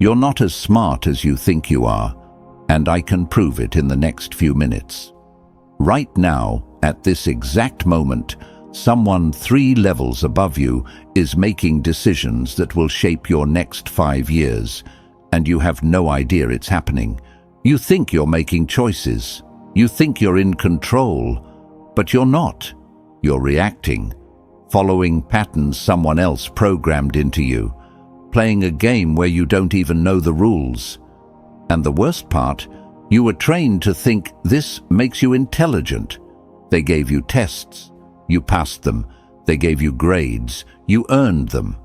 You're not as smart as you think you are, and I can prove it in the next few minutes. Right now, at this exact moment, someone 3 levels above you is making decisions that will shape your next 5 years, and you have no idea it's happening. You think you're making choices. You think you're in control, but you're not. You're reacting, following patterns someone else programmed into you, playing a game where you don't even know the rules. And the worst part, you were trained to think this makes you intelligent. They gave you tests. You passed them. They gave you grades. You earned them.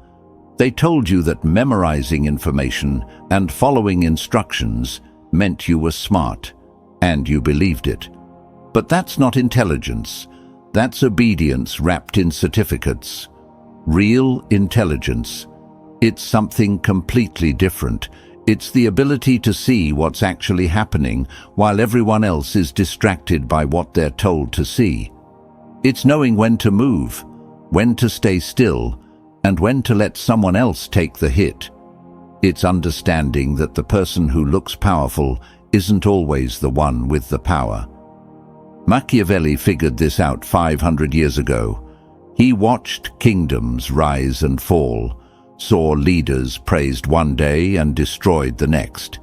They told you that memorizing information and following instructions meant you were smart, and you believed it. But that's not intelligence. That's obedience wrapped in certificates. Real intelligence. It's something completely different. It's the ability to see what's actually happening while everyone else is distracted by what they're told to see. It's knowing when to move, when to stay still, and when to let someone else take the hit. It's understanding that the person who looks powerful isn't always the one with the power. Machiavelli figured this out 500 years ago. He watched kingdoms rise and fall, saw leaders praised one day and destroyed the next,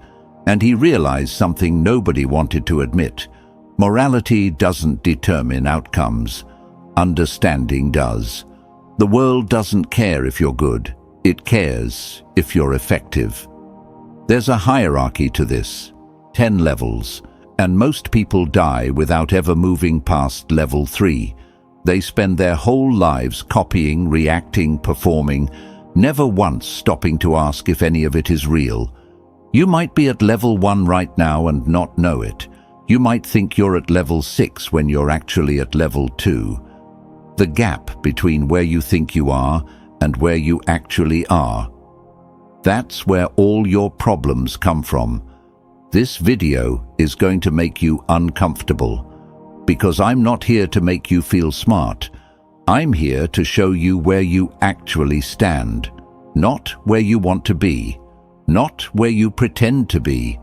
and he realized something nobody wanted to admit. Morality doesn't determine outcomes. Understanding does. The world doesn't care if you're good. It cares if you're effective. There's a hierarchy to this, 10 levels, and most people die without ever moving past level 3. They spend their whole lives copying, reacting, performing, never once stopping to ask if any of it is real. You might be at level 1 right now and not know it. You might think you're at level 6 when you're actually at level 2. The gap between where you think you are and where you actually are. That's where all your problems come from. This video is going to make you uncomfortable, because I'm not here to make you feel smart. I'm here to show you where you actually stand, not where you want to be, not where you pretend to be,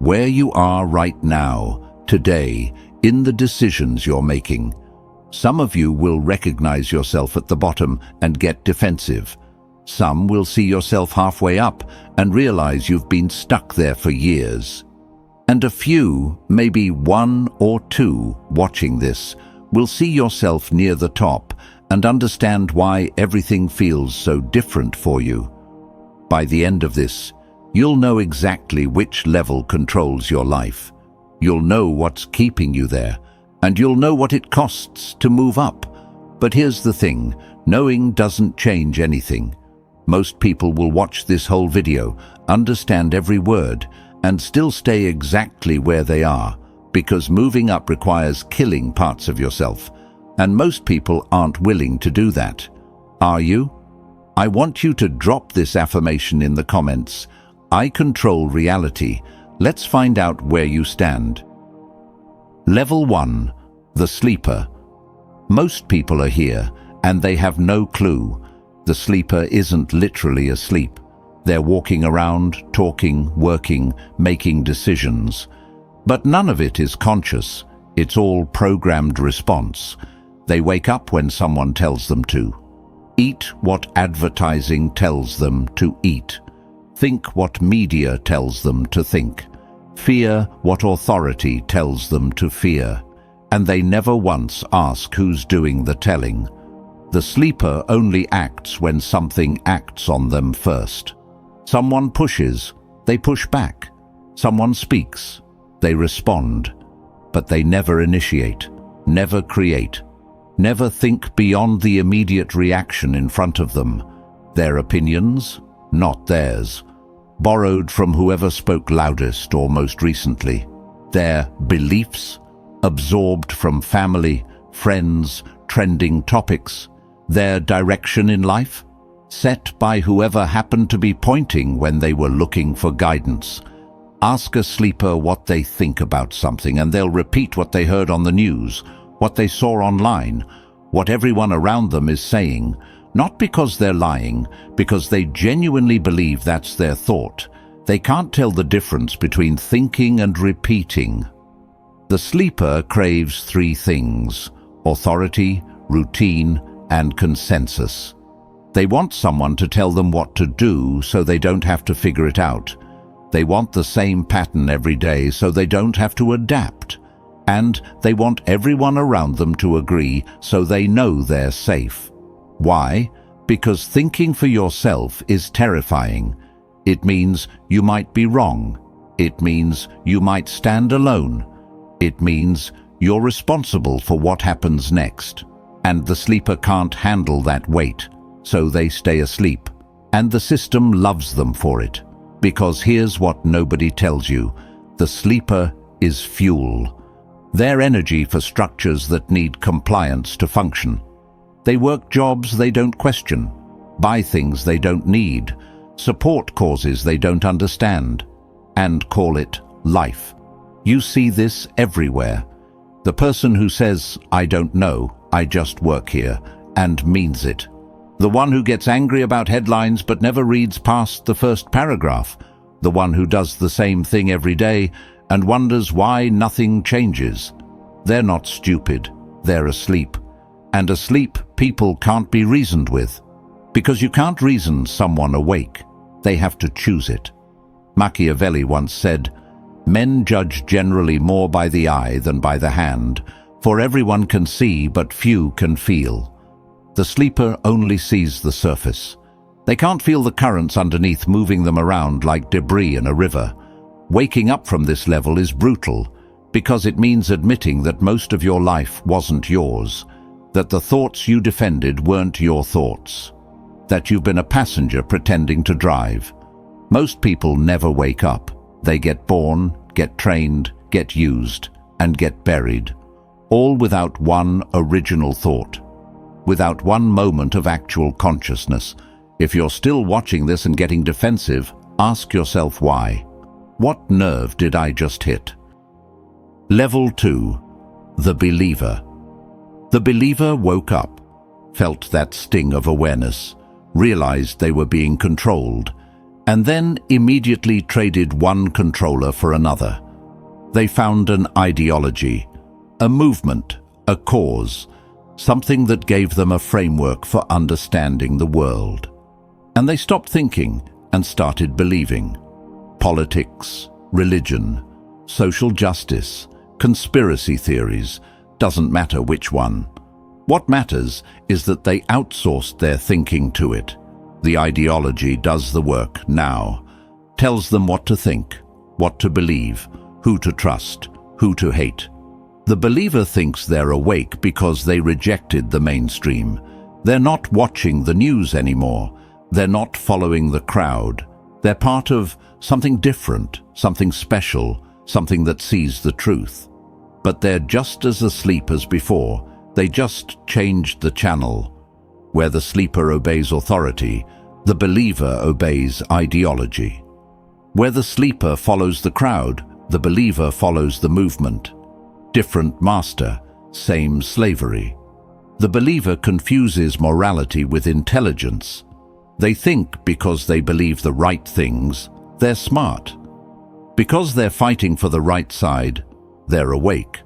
where you are right now, today, in the decisions you're making. Some of you will recognize yourself at the bottom and get defensive. Some will see yourself halfway up and realize you've been stuck there for years. And a few, maybe 1 or 2, watching this, will see yourself near the top and understand why everything feels so different for you. By the end of this, you'll know exactly which level controls your life. You'll know what's keeping you there, and you'll know what it costs to move up. But here's the thing, knowing doesn't change anything. Most people will watch this whole video, understand every word, and still stay exactly where they are, because moving up requires killing parts of yourself, and most people aren't willing to do that. Are you? I want you to drop this affirmation in the comments. I control reality. Let's find out where you stand. Level 1, the sleeper. Most people are here, and they have no clue. The sleeper isn't literally asleep. They're walking around, talking, working, making decisions. But none of it is conscious. It's all programmed response. They wake up when someone tells them to. Eat what advertising tells them to eat. Think what media tells them to think. Fear what authority tells them to fear. And they never once ask who's doing the telling. The sleeper only acts when something acts on them first. Someone pushes, they push back. Someone speaks, they respond. But they never initiate, never create, never think beyond the immediate reaction in front of them. Their opinions, not theirs. Borrowed from whoever spoke loudest or most recently. Their beliefs, absorbed from family, friends, trending topics. Their direction in life, set by whoever happened to be pointing when they were looking for guidance. Ask a sleeper what they think about something, and they'll repeat what they heard on the news, what they saw online, what everyone around them is saying, not because they're lying, because they genuinely believe that's their thought. They can't tell the difference between thinking and repeating. The sleeper craves three things: authority, routine, and consensus. They want someone to tell them what to do so they don't have to figure it out. They want the same pattern every day so they don't have to adapt. And they want everyone around them to agree so they know they're safe. Why? Because thinking for yourself is terrifying. It means you might be wrong. It means you might stand alone. It means you're responsible for what happens next. And the sleeper can't handle that weight, so they stay asleep. And the system loves them for it. Because here's what nobody tells you: the sleeper is fuel. Their energy for structures that need compliance to function. They work jobs they don't question, buy things they don't need, support causes they don't understand, and call it life. You see this everywhere. The person who says, "I don't know, I just work here," and means it. The one who gets angry about headlines but never reads past the first paragraph. The one who does the same thing every day and wonders why nothing changes. They're not stupid, they're asleep. And asleep people can't be reasoned with. Because you can't reason someone awake. They have to choose it. Machiavelli once said, "Men judge generally more by the eye than by the hand, for everyone can see but few can feel." The sleeper only sees the surface. They can't feel the currents underneath moving them around like debris in a river. Waking up from this level is brutal, because it means admitting that most of your life wasn't yours, that the thoughts you defended weren't your thoughts, that you've been a passenger pretending to drive. Most people never wake up. They get born, get trained, get used, and get buried, all without one original thought, without one moment of actual consciousness. If you're still watching this and getting defensive, ask yourself why. What nerve did I just hit? Level 2. The believer. The believer woke up, felt that sting of awareness, realized they were being controlled, and then immediately traded one controller for another. They found an ideology, a movement, a cause, something that gave them a framework for understanding the world. And they stopped thinking and started believing. Politics, religion, social justice, conspiracy theories, doesn't matter which one. What matters is that they outsourced their thinking to it. The ideology does the work now, tells them what to think, what to believe, who to trust, who to hate. The believer thinks they're awake because they rejected the mainstream. They're not watching the news anymore. They're not following the crowd. They're part of something different, something special, something that sees the truth. But they're just as asleep as before. They just changed the channel. Where the sleeper obeys authority, the believer obeys ideology. Where the sleeper follows the crowd, the believer follows the movement. Different master, same slavery. The believer confuses morality with intelligence. They think because they believe the right things, they're smart. Because they're fighting for the right side, they're awake.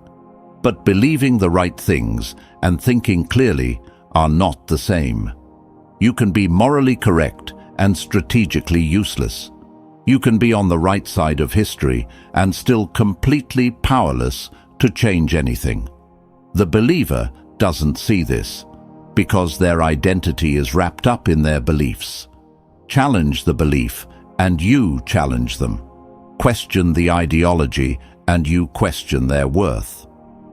But believing the right things and thinking clearly are not the same. You can be morally correct and strategically useless. You can be on the right side of history and still completely powerless to change anything. The believer doesn't see this, because their identity is wrapped up in their beliefs. Challenge the belief, and you challenge them. Question the ideology, and you question their worth.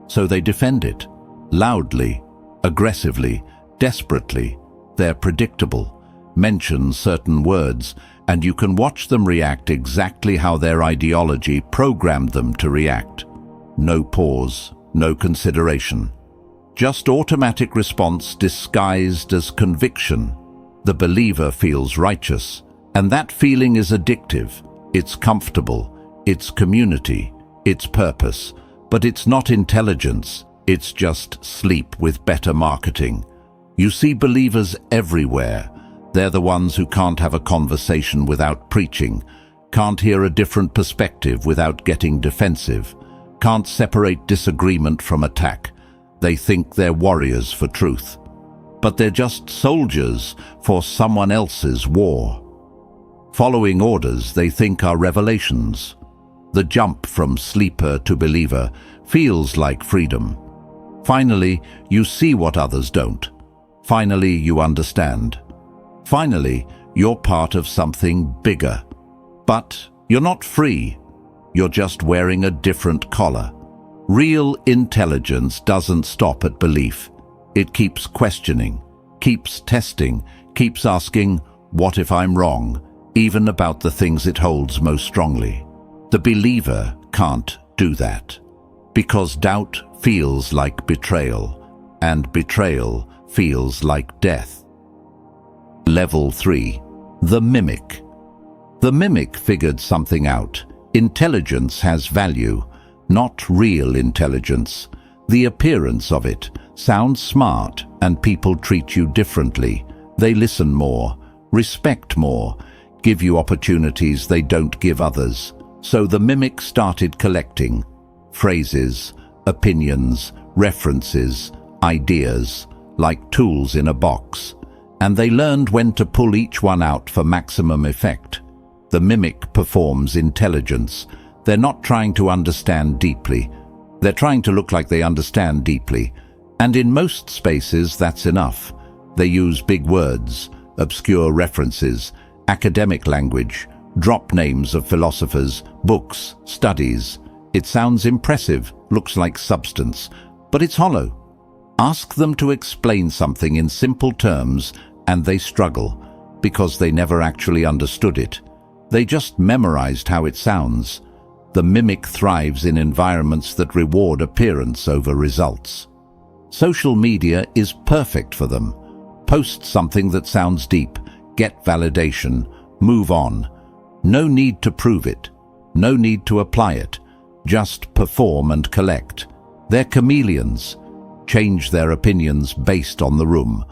So they defend it, loudly, aggressively, desperately. They're predictable, mention certain words, and you can watch them react exactly how their ideology programmed them to react. No pause, no consideration. Just automatic response disguised as conviction. The believer feels righteous, and that feeling is addictive. It's comfortable, it's community, it's purpose, but it's not intelligence, it's just sleep with better marketing. You see believers everywhere. They're the ones who can't have a conversation without preaching, can't hear a different perspective without getting defensive, can't separate disagreement from attack. They think they're warriors for truth, but they're just soldiers for someone else's war. Following orders they think are revelations. The jump from sleeper to believer feels like freedom. Finally, you see what others don't. Finally, you understand. Finally, you're part of something bigger. But you're not free. You're just wearing a different collar. Real intelligence doesn't stop at belief. It keeps questioning, keeps testing, keeps asking, what if I'm wrong, even about the things it holds most strongly. The believer can't do that, because doubt feels like betrayal, and betrayal feels like death. Level 3. The mimic. The mimic figured something out. Intelligence has value, not real intelligence. The appearance of it sounds smart, and people treat you differently. They listen more, respect more, give you opportunities they don't give others. So the mimic started collecting phrases, opinions, references, ideas, like tools in a box, and they learned when to pull each one out for maximum effect. The mimic performs intelligence. They're not trying to understand deeply. They're trying to look like they understand deeply. And in most spaces, that's enough. They use big words, obscure references, academic language, drop names of philosophers, books, studies. It sounds impressive, looks like substance, but it's hollow. Ask them to explain something in simple terms, and they struggle, because they never actually understood it. They just memorized how it sounds. The mimic thrives in environments that reward appearance over results. Social media is perfect for them. Post something that sounds deep, get validation, move on. No need to prove it, no need to apply it. Just perform and collect. They're chameleons. Change their opinions based on the room.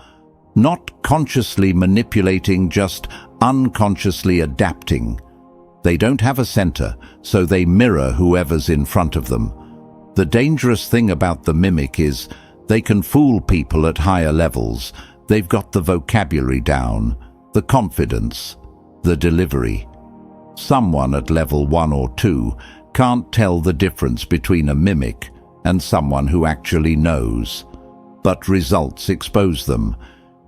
Not consciously manipulating, just unconsciously adapting. They don't have a center, so they mirror whoever's in front of them. The dangerous thing about the mimic is they can fool people at higher levels. They've got the vocabulary down, the confidence, the delivery. Someone at level 1 or 2 can't tell the difference between a mimic and someone who actually knows. But results expose them,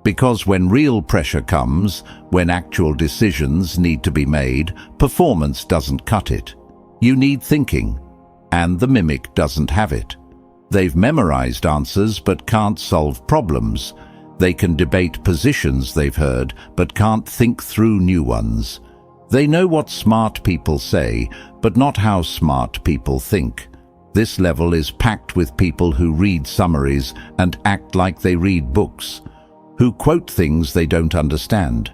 because when real pressure comes, when actual decisions need to be made, performance doesn't cut it. You need thinking, and the mimic doesn't have it. They've memorized answers but can't solve problems. They can debate positions they've heard but can't think through new ones. They know what smart people say, but not how smart people think. This level is packed with people who read summaries and act like they read books, who quote things they don't understand,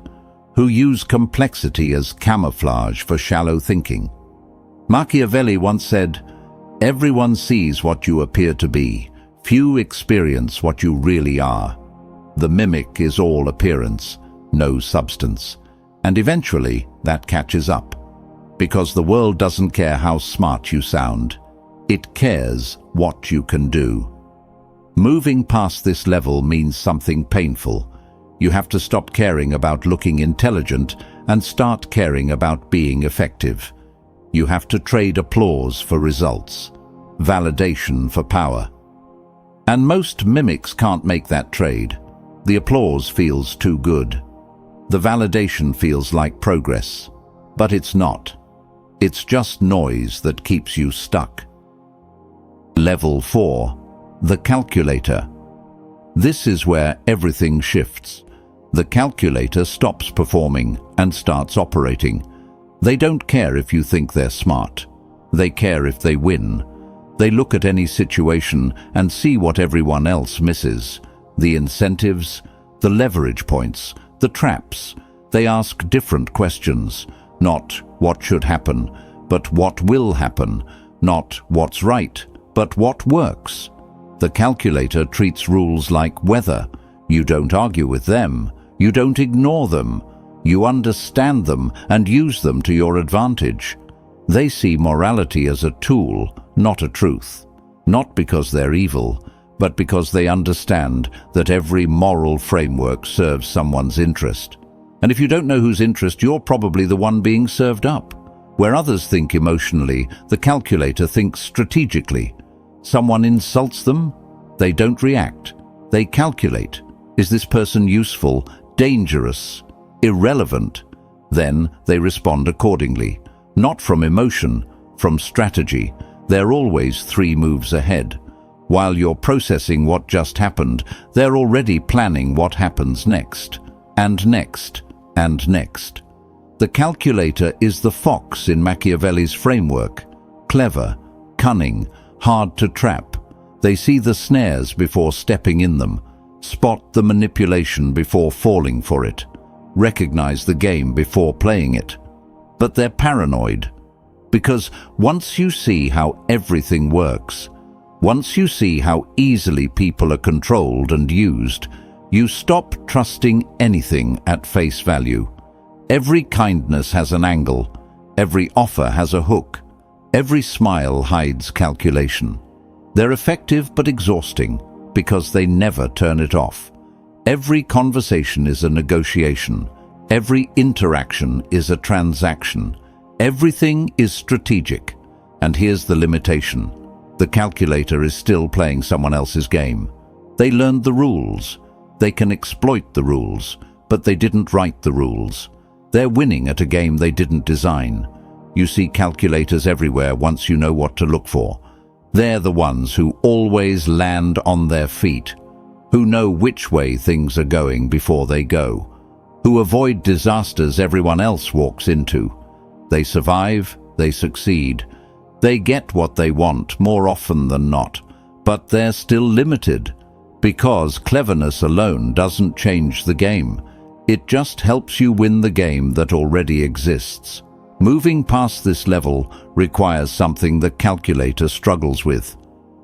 who use complexity as camouflage for shallow thinking. Machiavelli once said, "Everyone sees what you appear to be. Few experience what you really are." The mimic is all appearance, no substance. And eventually, that catches up. Because the world doesn't care how smart you sound. It cares what you can do. Moving past this level means something painful. You have to stop caring about looking intelligent and start caring about being effective. You have to trade applause for results, validation for power. And most mimics can't make that trade. The applause feels too good. The validation feels like progress, but it's not. It's just noise that keeps you stuck. Level 4. The calculator. This is where everything shifts. The calculator stops performing and starts operating. They don't care if you think they're smart. They care if they win. They look at any situation and see what everyone else misses. The incentives, the leverage points, the traps. They ask different questions. Not what should happen, but what will happen. Not what's right, but what works. The calculator treats rules like weather. You don't argue with them. You don't ignore them. You understand them and use them to your advantage. They see morality as a tool, not a truth. Not because they're evil, but because they understand that every moral framework serves someone's interest. And if you don't know whose interest, you're probably the one being served up. Where others think emotionally, the calculator thinks strategically. Someone insults them, they don't react. They calculate. Is this person useful, dangerous, irrelevant? Then they respond accordingly. Not from emotion, from strategy. They're always 3 moves ahead. While you're processing what just happened, they're already planning what happens next, and next, and next. The calculator is the fox in Machiavelli's framework. Clever, cunning, hard to trap. They see the snares before stepping in them, spot the manipulation before falling for it, recognize the game before playing it. But they're paranoid, because once you see how everything works, once you see how easily people are controlled and used, you stop trusting anything at face value. Every kindness has an angle. Every offer has a hook. Every smile hides calculation. They're effective but exhausting because they never turn it off. Every conversation is a negotiation. Every interaction is a transaction. Everything is strategic. And here's the limitation. The calculator is still playing someone else's game. They learned the rules. They can exploit the rules, but they didn't write the rules. They're winning at a game they didn't design. You see calculators everywhere once you know what to look for. They're the ones who always land on their feet, who know which way things are going before they go, who avoid disasters everyone else walks into. They survive, they succeed. They get what they want more often than not, but they're still limited, because cleverness alone doesn't change the game. It just helps you win the game that already exists. Moving past this level requires something the calculator struggles with: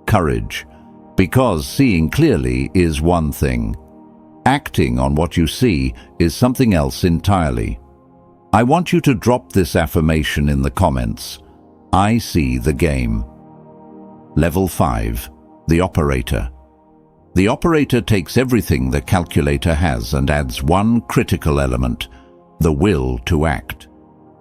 courage. Because seeing clearly is one thing. Acting on what you see is something else entirely. I want you to drop this affirmation in the comments. I see the game. Level 5. The operator. The operator takes everything the calculator has and adds one critical element: the will to act.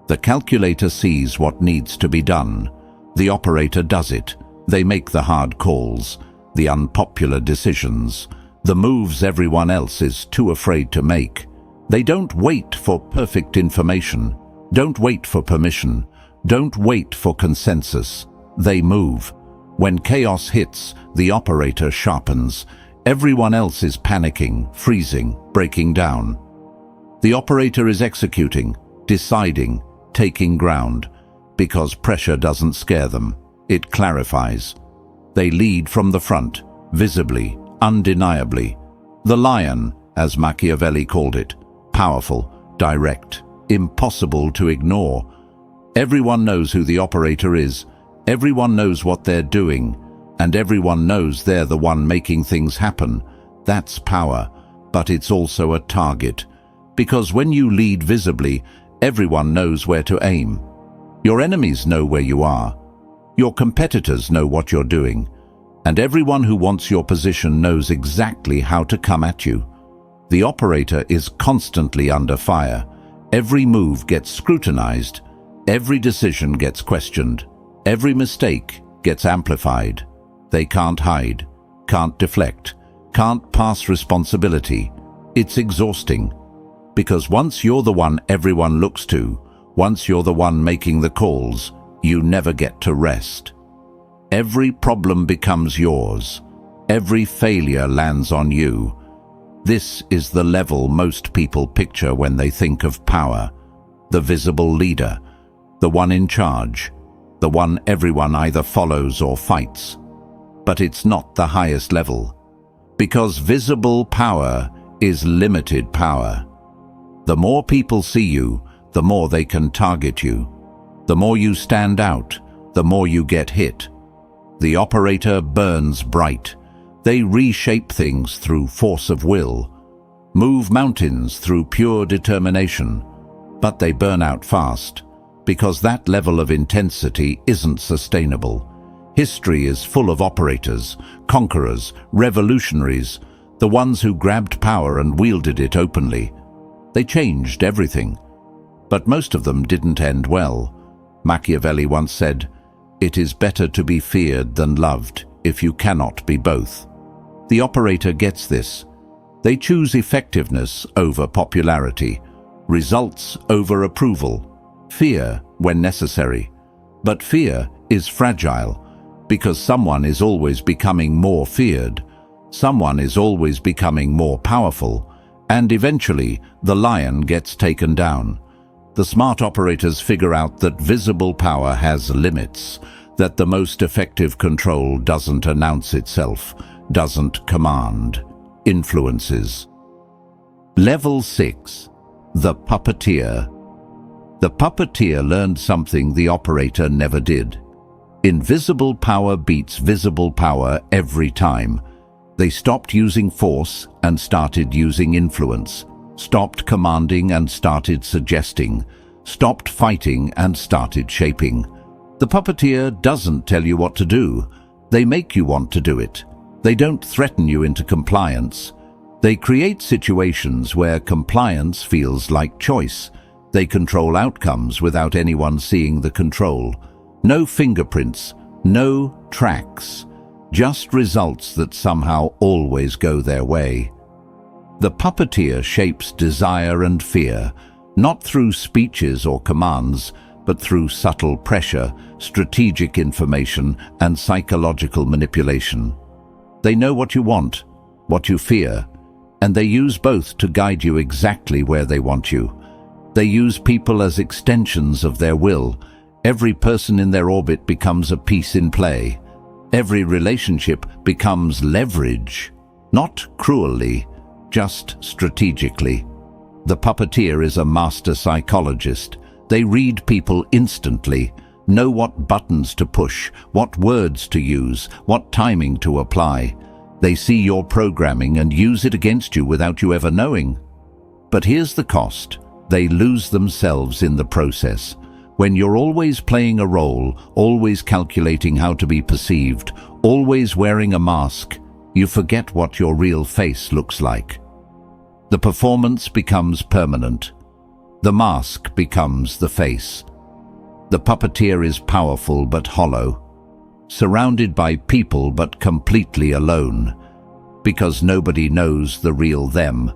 The calculator sees what needs to be done. The operator does it. They make the hard calls, the unpopular decisions, the moves everyone else is too afraid to make. They don't wait for perfect information, don't wait for permission, don't wait for consensus. They move. When chaos hits, the operator sharpens. Everyone else is panicking, freezing, breaking down. The operator is executing, deciding, taking ground, because pressure doesn't scare them. It clarifies. They lead from the front, visibly, undeniably. The lion, as Machiavelli called it, powerful, direct, impossible to ignore. Everyone knows who the operator is. Everyone knows what they're doing. And everyone knows they're the one making things happen. That's power, but it's also a target. Because when you lead visibly, everyone knows where to aim. Your enemies know where you are. Your competitors know what you're doing. And everyone who wants your position knows exactly how to come at you. The operator is constantly under fire. Every move gets scrutinized. Every decision gets questioned. Every mistake gets amplified. They can't hide, can't deflect, can't pass responsibility. It's exhausting. Because once you're the one everyone looks to, once you're the one making the calls, you never get to rest. Every problem becomes yours. Every failure lands on you. This is the level most people picture when they think of power. The visible leader, the one in charge, the one everyone either follows or fights. But it's not the highest level, because visible power is limited power. The more people see you, the more they can target you. The more you stand out, the more you get hit. The operator burns bright. They reshape things through force of will, move mountains through pure determination, but they burn out fast, because that level of intensity isn't sustainable. History is full of operators, conquerors, revolutionaries, the ones who grabbed power and wielded it openly. They changed everything, but most of them didn't end well. Machiavelli once said, "It is better to be feared than loved if you cannot be both." The operator gets this. They choose effectiveness over popularity, results over approval, fear when necessary. But fear is fragile, because someone is always becoming more feared, someone is always becoming more powerful, and eventually the lion gets taken down. The smart operators figure out that visible power has limits, that the most effective control doesn't announce itself, doesn't command, influences. Level 6. The puppeteer. The puppeteer learned something the operator never did. Invisible power beats visible power every time. They stopped using force and started using influence, stopped commanding and started suggesting, stopped fighting and started shaping. The puppeteer doesn't tell you what to do. They make you want to do it. They don't threaten you into compliance. They create situations where compliance feels like choice. They control outcomes without anyone seeing the control. No fingerprints, no tracks, just results that somehow always go their way. The puppeteer shapes desire and fear, not through speeches or commands, but through subtle pressure, strategic information, and psychological manipulation. They know what you want, what you fear, and they use both to guide you exactly where they want you. They use people as extensions of their will. Every person in their orbit becomes a piece in play. Every relationship becomes leverage, not cruelly, just strategically. The puppeteer is a master psychologist. They read people instantly, know what buttons to push, what words to use, what timing to apply. They see your programming and use it against you without you ever knowing. But here's the cost. They lose themselves in the process. When you're always playing a role, always calculating how to be perceived, always wearing a mask, you forget what your real face looks like. The performance becomes permanent. The mask becomes the face. The puppeteer is powerful but hollow, surrounded by people but completely alone, because nobody knows the real them,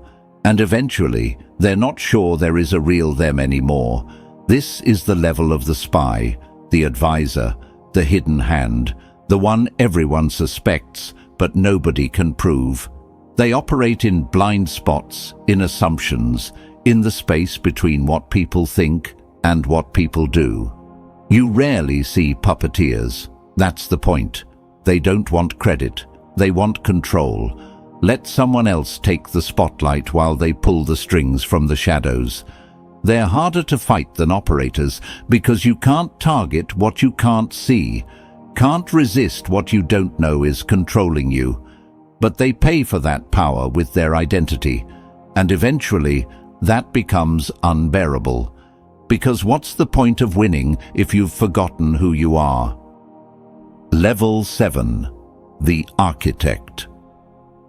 and eventually they're not sure there is a real them anymore. This is the level of the spy, the advisor, the hidden hand, the one everyone suspects but nobody can prove. They operate in blind spots, in assumptions, in the space between what people think and what people do. You rarely see puppeteers. That's the point. They don't want credit. They want control. Let someone else take the spotlight while they pull the strings from the shadows. They're harder to fight than operators because you can't target what you can't see, can't resist what you don't know is controlling you. But they pay for that power with their identity, and eventually that becomes unbearable. Because what's the point of winning if you've forgotten who you are? Level 7. The architect.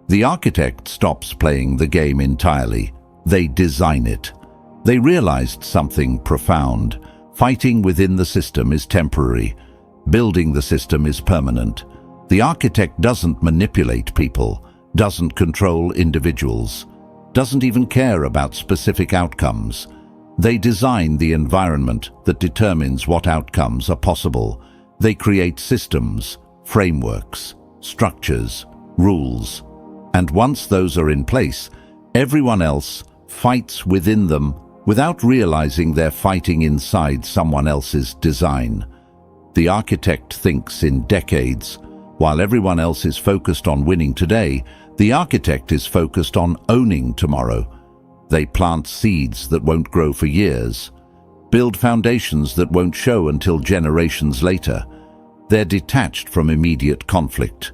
The architect stops playing the game entirely. They design it. They realized something profound. Fighting within the system is temporary. Building the system is permanent. The architect doesn't manipulate people, doesn't control individuals, doesn't even care about specific outcomes. They design the environment that determines what outcomes are possible. They create systems, frameworks, structures, rules. And once those are in place, everyone else fights within them without realizing they're fighting inside someone else's design. The architect thinks in decades. While everyone else is focused on winning today, the architect is focused on owning tomorrow. They plant seeds that won't grow for years, build foundations that won't show until generations later. They're detached from immediate conflict.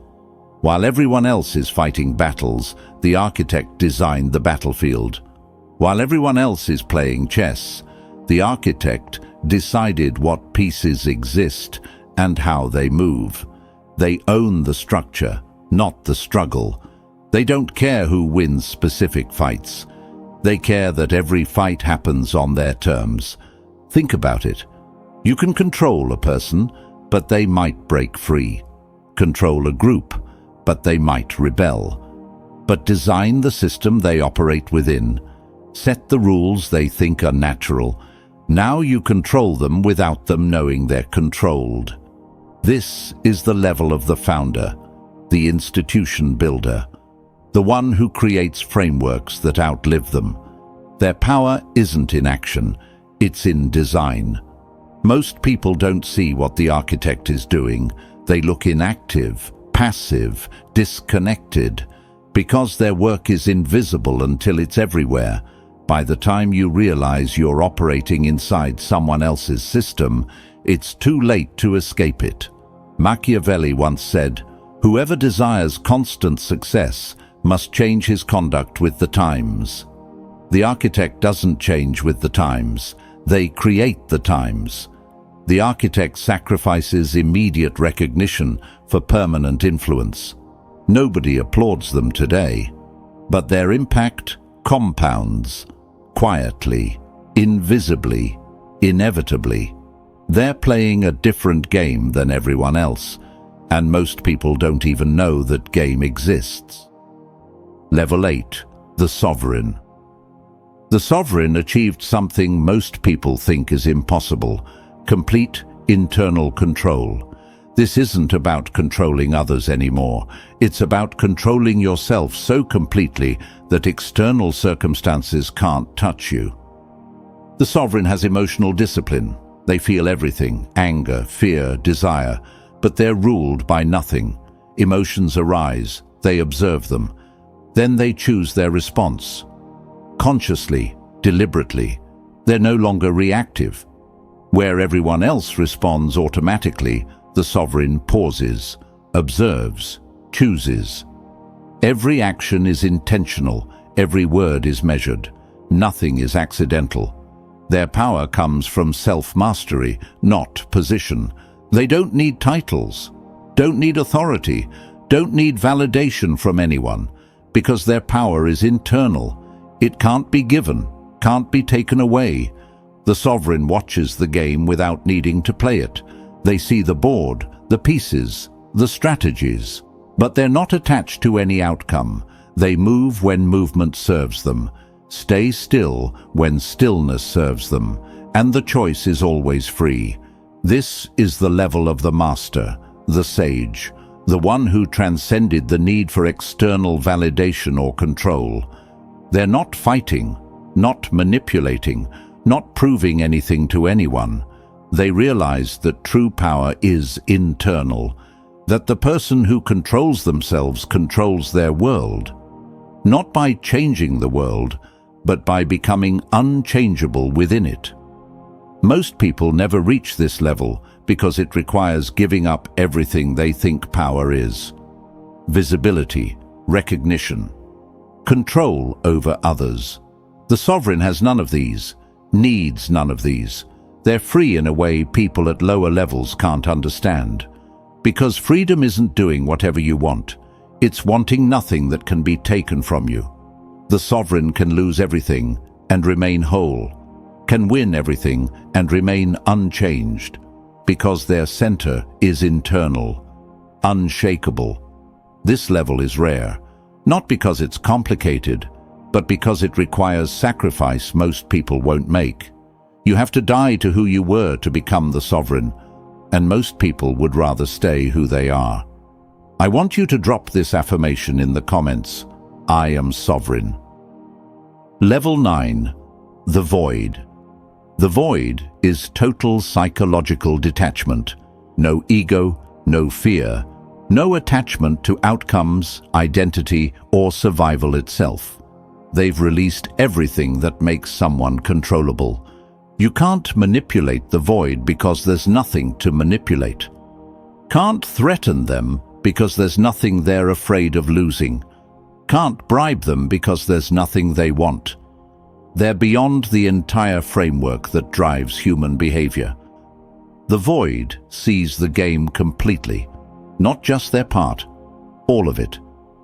While everyone else is fighting battles, the architect designed the battlefield. While everyone else is playing chess, The architect decided what pieces exist and how they move. They own the structure, not the struggle. They don't care who wins specific fights. They care that every fight happens on their terms. Think about it. You can control a person, but they might break free. Control a group, but they might rebel. But design the system they operate within. Set the rules they think are natural. Now you control them without them knowing they're controlled. This is the level of the founder, the institution builder, the one who creates frameworks that outlive them. Their power isn't in action, it's in design. Most people don't see what the architect is doing. They look inactive, passive, disconnected, because their work is invisible until it's everywhere. By the time you realize you're operating inside someone else's system, it's too late to escape it. Machiavelli once said, "Whoever desires constant success must change his conduct with the times." The architect doesn't change with the times. They create the times. The architect sacrifices immediate recognition for permanent influence. Nobody applauds them today, but their impact compounds, quietly, invisibly, inevitably. They're playing a different game than everyone else, and most people don't even know that game exists. Level 8. The Sovereign. The Sovereign achieved something most people think is impossible: complete internal control. This isn't about controlling others anymore. It's about controlling yourself so completely that external circumstances can't touch you. The Sovereign has emotional discipline. They feel everything: anger, fear, desire, but they're ruled by nothing. Emotions arise, they observe them. Then they choose their response. Consciously, deliberately. They're no longer reactive. Where everyone else responds automatically, the Sovereign pauses, observes, chooses. Every action is intentional, every word is measured. Nothing is accidental. Their power comes from self-mastery, not position. They don't need titles, don't need authority, don't need validation from anyone, because their power is internal. It can't be given, can't be taken away. The Sovereign watches the game without needing to play it. They see the board, the pieces, the strategies, but they're not attached to any outcome. They move when movement serves them, stay still when stillness serves them, and the choice is always free. This is the level of the master, the sage, the one who transcended the need for external validation or control. They're not fighting, not manipulating, not proving anything to anyone. They realize that true power is internal, that the person who controls themselves controls their world, not by changing the world, but by becoming unchangeable within it. Most people never reach this level because it requires giving up everything they think power is: visibility, recognition, control over others. The Sovereign has none of these, needs none of these. They're free in a way people at lower levels can't understand. Because freedom isn't doing whatever you want. It's wanting nothing that can be taken from you. The Sovereign can lose everything and remain whole, can win everything and remain unchanged, because their center is internal, unshakable. This level is rare, not because it's complicated, but because it requires sacrifice most people won't make. You have to die to who you were to become the Sovereign, and most people would rather stay who they are. I want you to drop this affirmation in the comments: I am sovereign. Level 9. The Void. The Void is total psychological detachment. No ego, no fear, no attachment to outcomes, identity, or survival itself. They've released everything that makes someone controllable. You can't manipulate the Void because there's nothing to manipulate. Can't threaten them because there's nothing they're afraid of losing. Can't bribe them because there's nothing they want. They're beyond the entire framework that drives human behavior. The void sees the game completely, not just their part, all of it,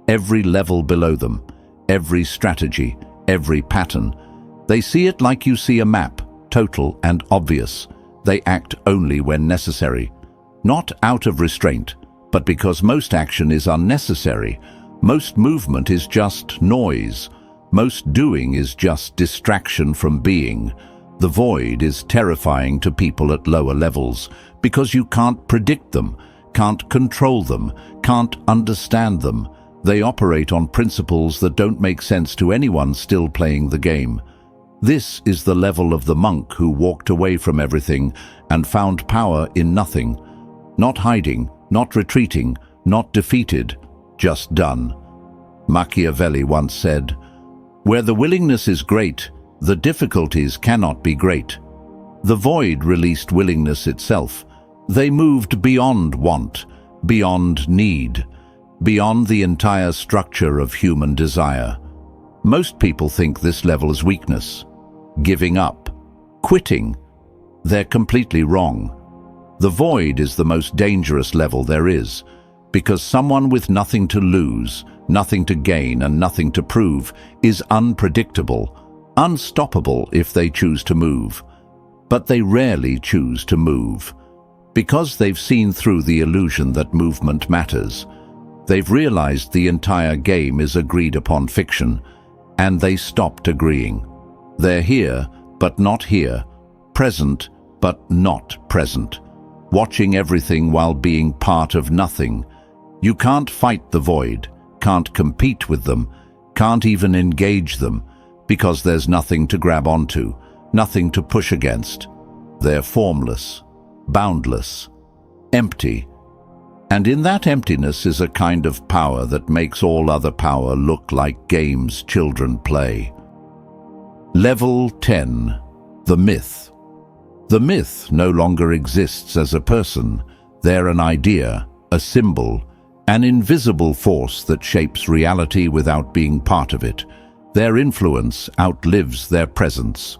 every level below them, every strategy, every pattern. They see it like you see a map, total and obvious. They act only when necessary, not out of restraint, but because most action is unnecessary. Most movement is just noise. Most doing is just distraction from being. The void is terrifying to people at lower levels because you can't predict them, can't control them, can't understand them. They operate on principles that don't make sense to anyone still playing the game. This is the level of the monk who walked away from everything and found power in nothing. Not hiding, not retreating, not defeated, just done. Machiavelli once said, "Where the willingness is great, the difficulties cannot be great." The void released willingness itself. They moved beyond want, beyond need, beyond the entire structure of human desire. Most people think this level is weakness, giving up, quitting. They're completely wrong. The void is the most dangerous level there is, because someone with nothing to lose, nothing to gain, and nothing to prove is unpredictable, unstoppable if they choose to move. But they rarely choose to move, because they've seen through the illusion that movement matters. They've realized the entire game is agreed upon fiction, and they stopped agreeing. They're here, but not here, present, but not present, watching everything while being part of nothing. You can't fight the void, can't compete with them, can't even engage them, because there's nothing to grab onto, nothing to push against. They're formless, boundless, empty. And in that emptiness is a kind of power that makes all other power look like games children play. Level 10. The myth. The myth no longer exists as a person. They're an idea, a symbol, an invisible force that shapes reality without being part of it. Their influence outlives their presence.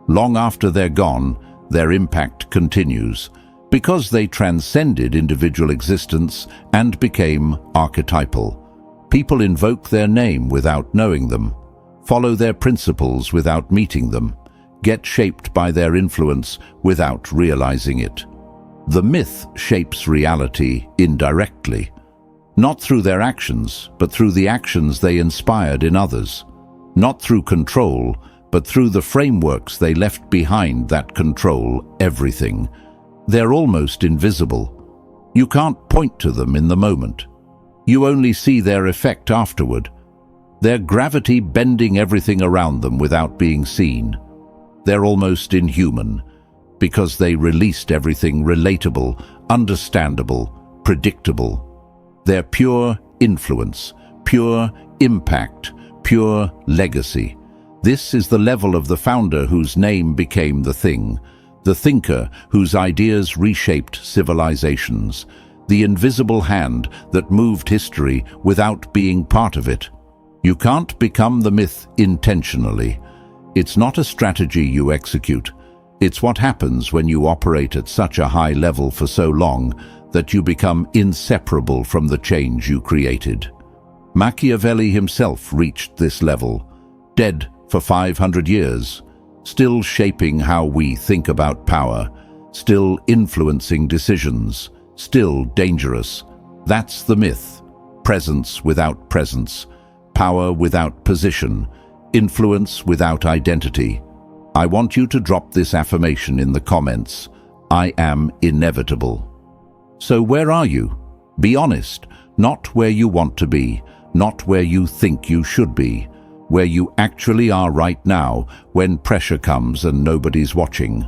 Long after they're gone, their impact continues, because they transcended individual existence and became archetypal. People invoke their name without knowing them, follow their principles without meeting them, get shaped by their influence without realizing it. The myth shapes reality indirectly, not through their actions, but through the actions they inspired in others, not through control, but through the frameworks they left behind that control everything. They're almost invisible. You can't point to them in the moment. You only see their effect afterward. Their gravity bending everything around them without being seen. They're almost inhuman, because they released everything relatable, understandable, predictable. They're pure influence, pure impact, pure legacy. This is the level of the founder whose name became the thing, the thinker whose ideas reshaped civilizations, the invisible hand that moved history without being part of it. You can't become the myth intentionally. It's not a strategy you execute. It's what happens when you operate at such a high level for so long that you become inseparable from the change you created. Machiavelli himself reached this level, dead for 500 years, still shaping how we think about power, still influencing decisions, still dangerous. That's the myth. Presence without presence, power without position, influence without identity. I want you to drop this affirmation in the comments. I am inevitable. So where are you? Be honest, not where you want to be, not where you think you should be, where you actually are right now when pressure comes and nobody's watching.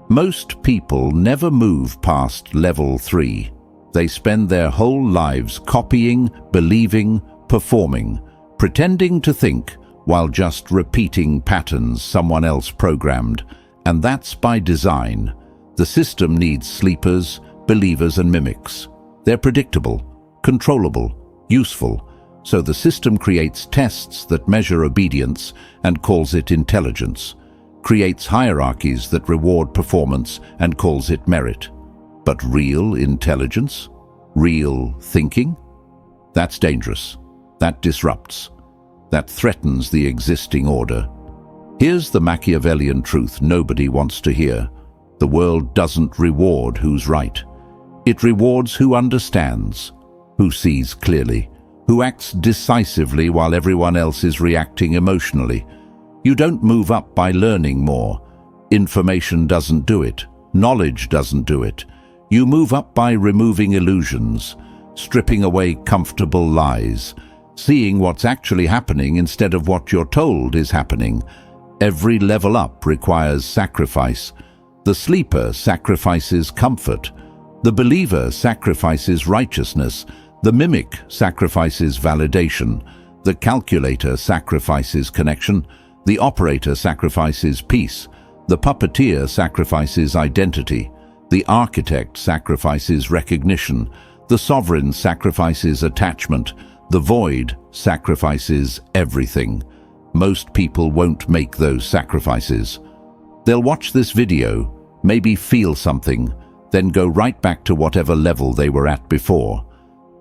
Most people never move past level 3. They spend their whole lives copying, believing, performing, pretending to think while just repeating patterns someone else programmed. And that's by design. The system needs sleepers, believers and mimics. They're predictable, controllable, useful, So the system creates tests that measure obedience and calls it intelligence, creates hierarchies that reward performance and calls it merit. But real intelligence? Real thinking? That's dangerous. That disrupts. That threatens the existing order. Here's the Machiavellian truth nobody wants to hear. The world doesn't reward who's right. It rewards who understands, who sees clearly, who acts decisively while everyone else is reacting emotionally. You don't move up by learning more. Information doesn't do it. Knowledge doesn't do it. You move up by removing illusions, stripping away comfortable lies, seeing what's actually happening instead of what you're told is happening. Every level up requires sacrifice. The sleeper sacrifices comfort. The believer sacrifices righteousness. The mimic sacrifices validation. The calculator sacrifices connection. The operator sacrifices peace. The puppeteer sacrifices identity. The architect sacrifices recognition. The sovereign sacrifices attachment. The void sacrifices everything. Most people won't make those sacrifices. They'll watch this video, maybe feel something, then go right back to whatever level they were at before.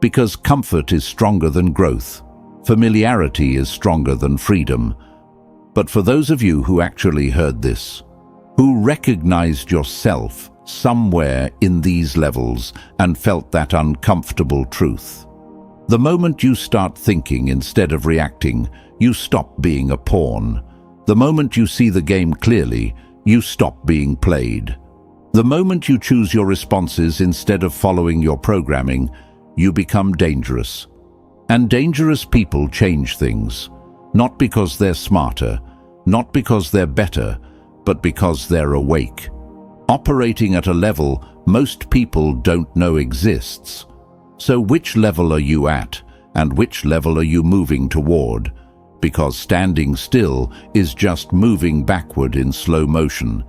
Because comfort is stronger than growth. Familiarity is stronger than freedom. But for those of you who actually heard this, who recognized yourself somewhere in these levels and felt that uncomfortable truth, the moment you start thinking instead of reacting, you stop being a pawn. The moment you see the game clearly, you stop being played. The moment you choose your responses instead of following your programming, you become dangerous. And dangerous people change things, not because they're smarter, not because they're better, but because they're awake. Operating at a level most people don't know exists. So which level are you at, and which level are you moving toward? Because standing still is just moving backward in slow motion.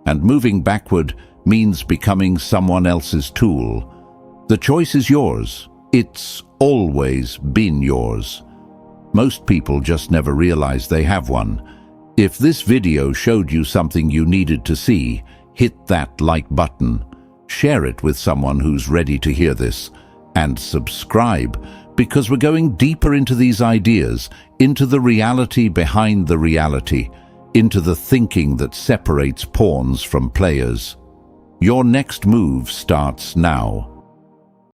And moving backward means becoming someone else's tool. The choice is yours. It's always been yours. Most people just never realize they have one. If this video showed you something you needed to see, hit that like button, share it with someone who's ready to hear this, and subscribe, because we're going deeper into these ideas, into the reality behind the reality, into the thinking that separates pawns from players. Your next move starts now.